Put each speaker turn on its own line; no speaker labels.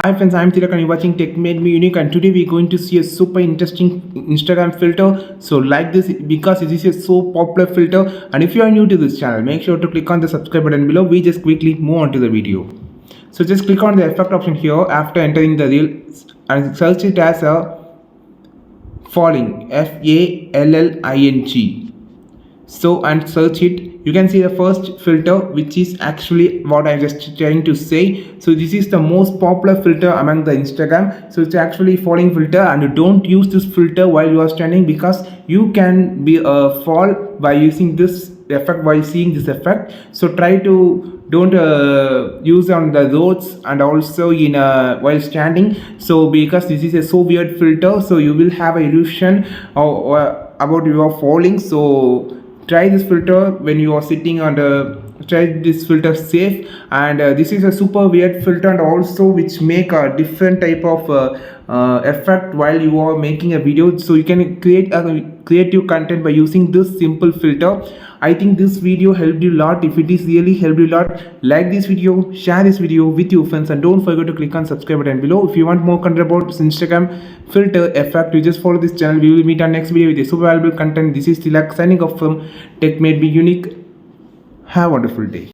Hi friends, I'm Tilak and you're watching Tech Made Me Unique, and today we're going to see a super interesting Instagram filter. So like this because it is a so popular filter, and if you are new to this channel, make sure to click on the subscribe button below. We just quickly move on to the video. So just click on the effect option here after entering the reel and search it as a falling, FALLING. So and search it, you can see the first filter, which is actually what I'm just trying to say. So this is the most popular filter among the Instagram. So it's actually falling filter, and don't use this filter while you are standing because you can be fall by using this effect while seeing this effect. So try to don't use on the roads and also in while standing. So because this is a so weird filter, so you will have a illusion about you are falling. So try this filter when you are sitting on the try this filter safe. And this is a super weird filter, and also which make a different type of effect while you are making a video. So you can create a creative content by using this simple filter. I think this video helped you a lot. If it is really helped you a lot, like this video, share this video with your friends, and don't forget to click on subscribe button below. If you want more content about this Instagram filter effect, you just follow this channel. We will meet on next video with a super valuable content. This is Tilak signing off from Tech Made Me Unique. Have a wonderful day.